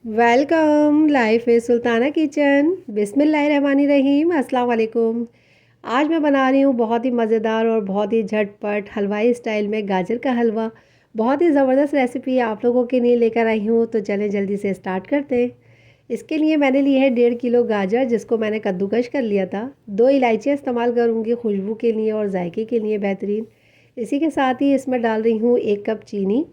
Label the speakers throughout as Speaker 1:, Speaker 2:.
Speaker 1: Welcome life is Sultana kitchen. बिस्मिल्लाहिर्रहमानिर्रहीम। अस्सलाम वालेकुम। आज मैं बना रही हूँ बहुत ही मज़ेदार और बहुत ही झटपट हलवाई स्टाइल में गाजर का हलवा। बहुत ही ज़बरदस्त रेसिपी आप लोगों के लिए लेकर आई हूँ, तो चलें जल्दी से स्टार्ट करते हैं। इसके लिए मैंने ली है 1.5 किलो गाजर, जिसको मैंने कद्दूकश कर लिया था। 2 इलायचियाँ इस्तेमाल करूँगी खुशबू के लिए और जायके के लिए बेहतरीन। इसी के साथ ही इसमें डाल रही हूँ 1 कप चीनी।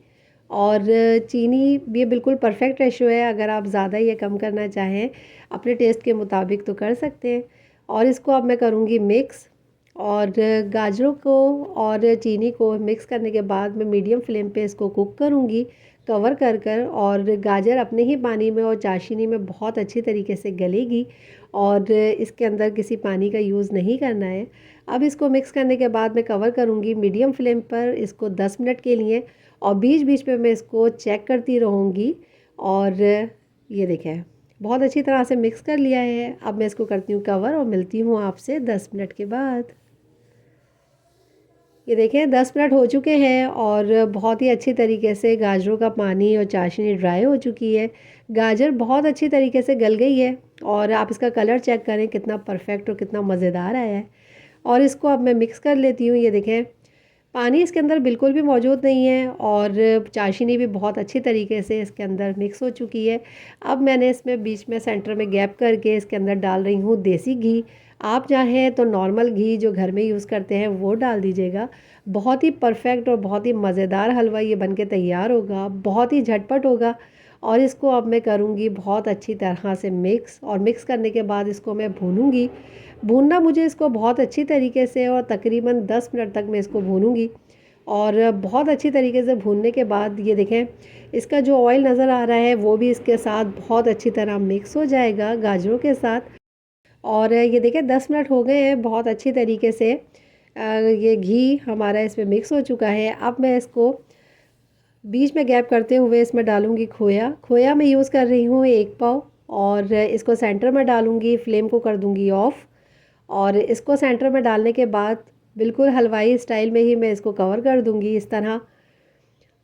Speaker 1: और चीनी ये बिल्कुल परफेक्ट रेशो है, अगर आप ज़्यादा या कम करना चाहें अपने टेस्ट के मुताबिक तो कर सकते हैं। और इसको अब मैं करूँगी मिक्स। और गाजरों को और चीनी को मिक्स करने के बाद मैं मीडियम फ्लेम पे इसको कुक करूँगी, कवर कर कर। और गाजर अपने ही पानी में और चाशनी में बहुत अच्छी तरीके से गलेगी, और इसके अंदर किसी पानी का यूज़ नहीं करना है। अब इसको मिक्स करने के बाद मैं कवर करूँगी मीडियम फ्लेम पर इसको 10 मिनट के लिए, और बीच बीच में मैं इसको चेक करती रहूँगी। और ये देखें, बहुत अच्छी तरह से मिक्स कर लिया है। अब मैं इसको करती हूँ कवर और मिलती हूँ आपसे 10 मिनट के बाद। ये देखें 10 मिनट हो चुके हैं और बहुत ही अच्छी तरीके से गाजरों का पानी और चाशनी ड्राई हो चुकी है। गाजर बहुत अच्छी तरीके से गल गई है, और आप इसका कलर चेक करें कितना परफेक्ट और कितना मज़ेदार आया है। और इसको अब मैं मिक्स कर लेती हूँ। ये देखें, पानी इसके अंदर बिल्कुल भी मौजूद नहीं है, और चाशनी भी बहुत अच्छी तरीके से इसके अंदर मिक्स हो चुकी है। अब मैंने इसमें बीच में सेंटर में गैप करके इसके अंदर डाल रही हूँ देसी घी। आप चाहें तो नॉर्मल घी जो घर में यूज़ करते हैं वो डाल दीजिएगा। बहुत ही परफेक्ट और बहुत ही मज़ेदार हलवा ये बनके तैयार होगा, बहुत ही झटपट होगा। और इसको अब मैं करूँगी बहुत अच्छी तरह से मिक्स, और मिक्स करने के बाद इसको मैं भूनूँगी। भूनना मुझे इसको बहुत अच्छी तरीके से, और तकरीबन 10 मिनट तक मैं इसको भूनूंगी। और बहुत अच्छी तरीके से भूनने के बाद ये देखें, इसका जो ऑयल नज़र आ रहा है वो भी इसके साथ बहुत अच्छी तरह मिक्स हो जाएगा गाजरों के साथ। और ये देखें 10 मिनट हो गए हैं बहुत अच्छी तरीके से। ये घी हमारा इसमें मिक्स हो चुका है। अब मैं इसको बीच में गैप करते हुए इसमें डालूंगी खोया। खोया मैं यूज़ कर रही हूँ 1 पाव, और इसको सेंटर में डालूंगी, फ्लेम को कर दूंगी ऑफ़। और इसको सेंटर में डालने के बाद बिल्कुल हलवाई स्टाइल में ही मैं इसको कवर कर दूंगी इस तरह।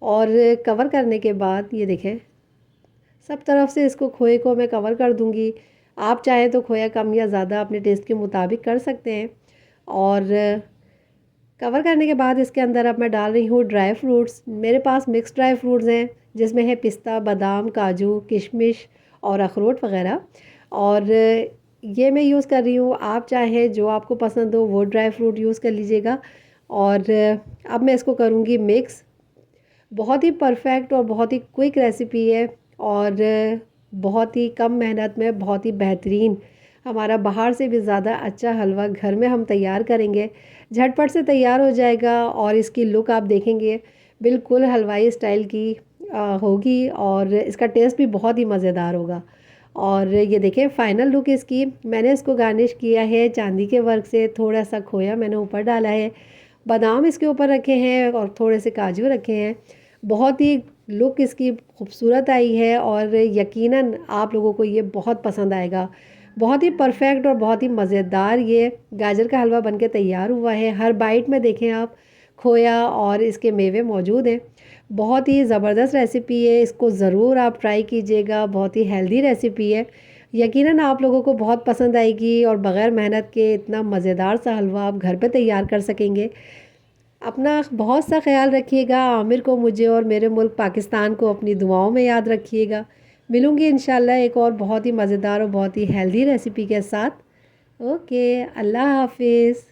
Speaker 1: और कवर करने के बाद ये देखें, सब तरफ से इसको खोए को मैं कवर कर दूंगी। आप चाहें तो खोया कम या ज़्यादा अपने टेस्ट के मुताबिक कर सकते हैं। और कवर करने के बाद इसके अंदर अब मैं डाल रही हूँ ड्राई फ्रूट्स। मेरे पास मिक्स ड्राई फ्रूट्स हैं, जिसमें है पिस्ता, बादाम, काजू, किशमिश और अखरोट वग़ैरह। और ये मैं यूज़ कर रही हूँ, आप चाहें जो आपको पसंद हो वो ड्राई फ्रूट यूज़ कर लीजिएगा। और अब मैं इसको करूँगी मिक्स। बहुत ही परफेक्ट और बहुत ही क्विक रेसिपी है, और बहुत ही कम मेहनत में बहुत ही बेहतरीन, हमारा बाहर से भी ज़्यादा अच्छा हलवा घर में हम तैयार करेंगे। झटपट से तैयार हो जाएगा, और इसकी लुक आप देखेंगे बिल्कुल हलवाई स्टाइल की होगी, और इसका टेस्ट भी बहुत ही मज़ेदार होगा। और ये देखें फाइनल लुक इसकी। मैंने इसको गार्निश किया है चांदी के वर्क से, थोड़ा सा खोया मैंने ऊपर डाला है, बादाम इसके ऊपर रखे हैं, और थोड़े से काजू रखे हैं। बहुत ही लुक इसकी खूबसूरत आई है, और यकीनन आप लोगों को ये बहुत पसंद आएगा। बहुत ही परफेक्ट और बहुत ही मज़ेदार ये गाजर का हलवा बनके तैयार हुआ है। हर बाइट में देखें आप खोया और इसके मेवे मौजूद हैं। बहुत ही ज़बरदस्त रेसिपी है, इसको ज़रूर आप ट्राई कीजिएगा। बहुत ही हेल्दी रेसिपी है, यकीनन आप लोगों को बहुत पसंद आएगी, और बग़ैर मेहनत के इतना मज़ेदार सा हलवा आप घर पे तैयार कर सकेंगे। अपना बहुत सा ख्याल रखिएगा। आमिर को, मुझे और मेरे मुल्क पाकिस्तान को अपनी दुआओं में याद रखिएगा। मिलूँगी इंशाल्लाह एक और बहुत ही मज़ेदार और बहुत ही हेल्दी रेसिपी के साथ। ओके, अल्लाह हाफिज़।